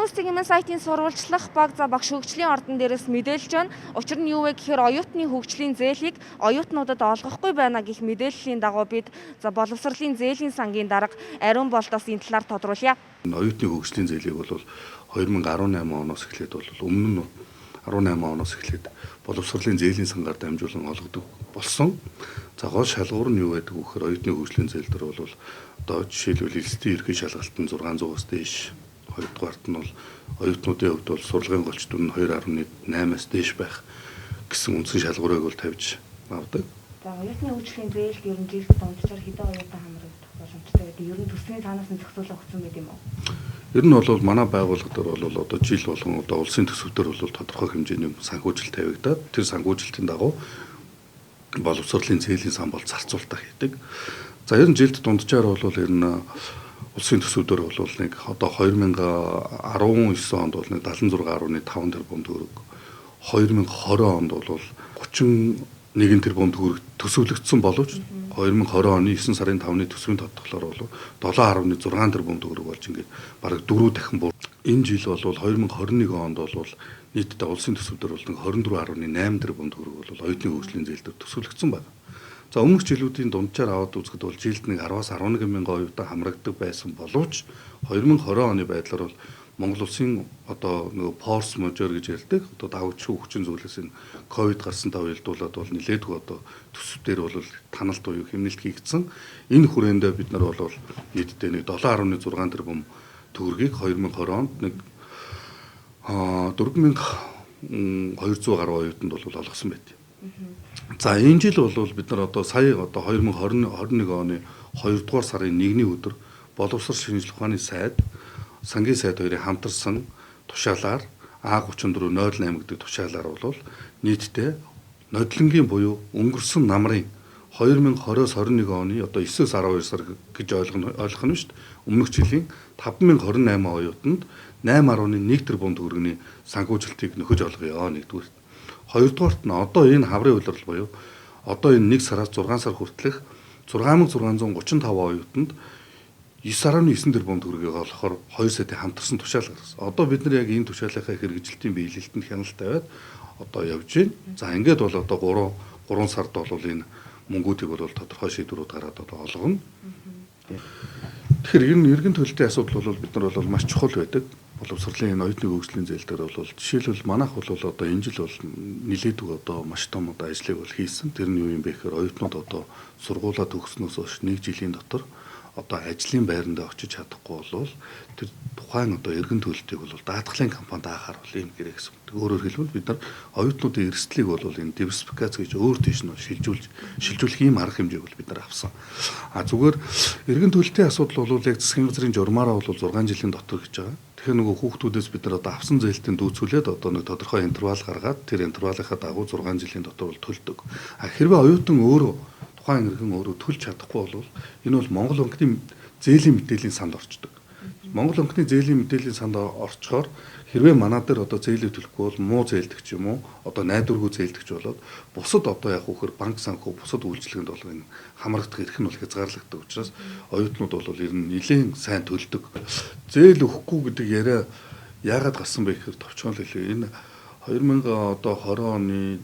улсын эмэн сайтын сурвалжлах баг за багш хөгжлийн ордон дээрээс мэдээлж байна. Учир нь юу вэ гэхээр оюутны хөгжлийн зээлийг оюутнуудад олгохгүй байна гэх мэдээллийн дагуу бид за боловсролын зээлийн сангийн дарга Ариун Болдоос энэ талаар тодруулъя. Оюутны хөгжлийн зээлийг бол 2018 оноос эхлээд бол өмнө нь 18 оноос эхлээд боловсролын зээлийн сангаар дамжуулан олгодог болсон. За гол шалгуур нь юу гэдэг вэ гэхээр оюутны хөгжлийн зээл дээр бол одоо жишээлбэл элсдийн ерхий шалгалтын 600-аас дээш, хоёрдугаарт нь бол оюутнуудын хувьд бол сурлагын голч дүн 2.8-аас дээш байх гэсэн үндсэн шалгуурыг бол тавьж авдаг. За оюутны хөгжлийн зээлд ер нь жилд дунджаар хэдэн оюутан хамрагдах боломжтой байдаг. Ер нь төсвийн цаанаас нь зохицуулах өгсөн байт юм уу? Ер нь бол манай байгууллага дээр бол одоо жил болгон одоо улсын төсвөөр бол тодорхой хэмжээний санхүүжилт тавигдаад тэр санхүүжилтийн дагуу боловсролын зээлийн сан бол зарцуулалтаа хийдэг. За ер нь жилд дунджаар бол ер нь улсын төсвөөр бол нэг одоо 2019 онд бол нэг 76.5 тэрбум төгрөг, 2020 онд бол 31 тэрбум төгрөг төсөвлөгдсөн боловч 2020 оны 9 сарын 5-ны төсвийн тодтоглоор бол 7.6 тэрбум төгрөг болж ингээд бараг 4 дахин бүр. Энэ жил бол 2021 онд бол нийтдээ улсын төсвөөр бол нэг 24.8 тэрбум төгрөг бол оюутны хөгжлийн зээлдэр төсөвлөгдсөн байна. За өмнөх жилүүдийн дунджаар аваад үзэхэд бол жилд нэг 10-аас 11 мянган оюутан хамрагддаг байсан боловч 2020 оны байдлаар бол Монгол улсын одоо нөгөө форс мажор гэж ярьдаг одоо давчгүй хүчин зүйлээс энэ ковид гарсантай уялдуулаад бол нэлээдгүй одоо төсөвдөр бол таналт буюу хэмнэлт хийгдсэн. Энэ хүрээндээ бид нар бол нийтдээ нэг 7.6 тэрбум төгрөгийг 2020 онд нэг 4200 гаруй оюутанд бол олгосон байт. За энэ жил бол бид нар одоо сая одоо 2021 оны 2 дугаар сарын 1-ний өдөр боловсрол шинжилгээ ухааны сайд сангийн сайд хоёрын хамтарсан тушаалаар А3408 гэдэг тушаалаар бол нийтдээ нодлонгийн буюу өнгөрсөн намрын 2020-с 21 оны одоо 9-с 12 сар гэж ойлгох нь шүү дээ. Өмнөх жилийн 5028 оюутанд 8.1 тэрбум төгрөгийн санхүүжилтийг нөхөж олгоё нэгдүгээр. Хоёрдугаарт нь одоо энэ хаврын улирал буюу одоо энэ 1 сараас 6 сар хүртэлх 6635 оюутанд 9.9 тэрбум төгрөгийг олохоор 2 сарын хамтарсан тушаал гаргасан. Одоо бид нар яг энэ тушаалынхаа хэрэгжилтийн биелэлтэнд хяналт тавиад одоо явж байна. За ингээд бол одоо 3 сард бол энэ мөнгүүдийг бол тодорхой шийдвэрүүд гараад одоо олгоно. Тэгэхээр энэ эргэн төлөлтийн асуудал бол бид нар бол маш чухал байдаг. Боловсролын энэ оюутны хөгжлийн зээл дээр бол жишээлбэл манайх бол одоо энэ жил бол нэлээдгүй одоо маш том одоо ажлыг бол хийсэн. Тэр нь юу юм бэ гэхээр оюутнууд одоо сургуулаа төгснөөс хойш 1 жилийн дотор одоо ажлын байранд очиж чадахгүй бол тэр тухайн одоо эргэн төлөлтийг бол даатгалын компанид аахаар бол юм гэрээ гэсэн. Өөрөөр хэлбэл бид нар оюутнуудын эрсдлийг бол энэ диверсификац гэж өөр тийш нь шилжүүлэх ийм арга хэмжээг бол бид нар авсан. Зүгээр эргэн төлөлтийн асуудал бол яг засгийн газрын журмаараа бол 6 жилийн дотор гэж байгаа. Тэгэхээр нөгөө хүүхдүүдээс бид нар одоо авсан зээлтийн дүүцүүлээд одоо нэг тодорхой интервал гаргаад тэр интервалынхаа дагуу 6 жилийн дотор бол төлдөг. Хэрвээ оюутан өөрөө тухайн иргэн өөрөө төлж чадахгүй бол энэ бол Монгол банкны зээлийн мэдээллийн санд орчдөг. Монгол банкны зээлийн мэдээллийн санд орчхоор хэрвээ манаа дээр одоо зээлийг төлөхгүй бол муу зээлдэгч юм уу одоо найдваргүй зээлдэгч болоод бусад одоо яг үхэр банк санхүү бусад үйлчлэгэнд бол энэ хамрагдах эрх нь бол хязгаарлагддаг учраас оюутнууд бол ер нь нэлээд сайн төлдөг. Зээл өгөхгүй гэдэг яриа яагаад гарсан бэ гэхээр товчхон л хэлээ. Энэ 2020 оны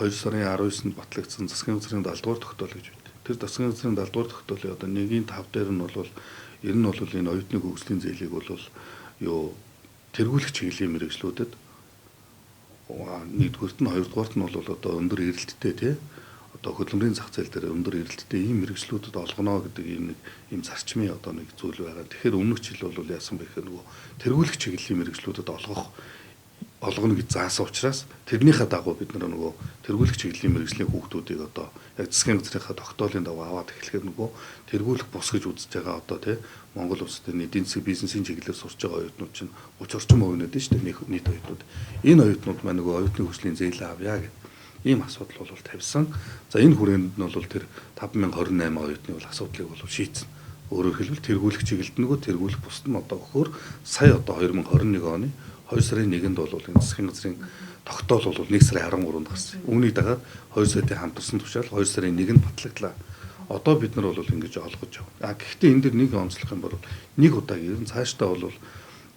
2 сарын 19-нд батлагдсан засгийн газрын 70 дугаар тогтоол гэж байна. Тэр засгийн газрын 70 дугаар тогтоолын одоо 1-5 дээр нь бол ер нь бол энэ оюутны хөгжлийн зээлийг бол юу тэргүүлэх чиглэлийн мэргэжлүүдэд нэгдүгээрт нь хоёрдугаарт нь бол одоо өндөр эрэлттэй тий одоо хөдөлмөрийн зах зээл дээр өндөр эрэлттэй ийм мэргэжлүүдэд олгоно гэдэг ийм зарчмын одоо нэг зүйл байгаа. Тэгэхээр өмнөх жил бол яасан бэ гэхээр нөгөө тэргүүлэх чиглэлийн мэргэжлүүдэд олгоно гэж заасан учраас тэрнийхээ дагуу бид нөгөө тэргүүлэх чиглэлийн мэргэжлийн хүүхдүүдийг одоо яг засгийн газрынхаа тогтоолын дагуу аваад эхлэхээр нөгөө тэргүүлэх бус гэж үзэж байгаа одоо тий Монгол улсад эдийн засгийн бизнесийн чиглэлээр сурч байгаа оюутнууд чинь 30% нэ шүү дээ нийт оюутнууд. Энэ оюутнууд маань нөгөө оюутны хөгжлийн зээлээ авъя гэх ийм асуудал бол тавьсан. За энэ хүрээнд нь бол тэр 5028 оюутны бол асуудлыг бол шийдсэн. Өөрөөр хэлбэл тэргүүлэх чиглэлд нөгөө тэргүүлэх бусд нь одоо өгөхөөр сая одоо 2021 оны 2 сарын 1-нд бол энэ засгийн газрын тогтоол бол 1 сарын 13-нд гарсан. Үүнийг дагаад 2 сарын хамтарсан тушаал 2 сарын 1-нд батлагдлаа. Одоо бид нар бол ингэж олгож явна. Гэхдээ энэ дэр нэг онцлох юм бол нэг удаа ер нь цаашдаа бол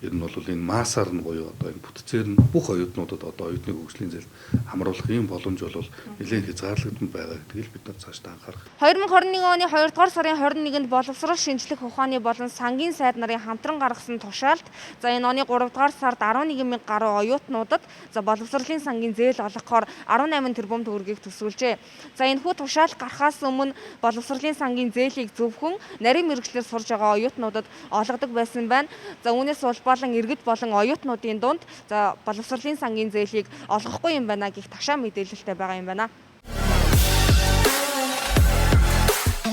ер нь бол энэ массаар нь буюу одоо энэ бүтцээр нь бүх оюутнуудад одоо оюутны хөгжлийн зээл хамруулах ийм боломж бол нэлээд хязгаарлагдсан байгаа гэдгийг бид нар цаашдаа анхаарах. 2021 оны 2 дугаар сарын 21-нд боловсрол шинжлэх ухааны болон сангийн сайд нарын хамтран гаргасан тушаалт за энэ оны 3 дугаар сард 11,000 гаруй оюутнуудад за боловсролын сангийн зээл олгохоор 18 тэрбум төгрөгийг төсвөлжээ. За энэ хүү тушаалт гарахаас өмнө боловсролын сангийн зээлийг зөвхөн нарийн мэргэжлэр сурж байгаа оюутнуудад олгодог байсан байна. За үүнээс улбалан иргэд болон оюутнуудын дунд за боловсролын сангийн зээлийг олгохгүй юм байна гэх ташаа мэдээлэлтэй байгаа юм байна.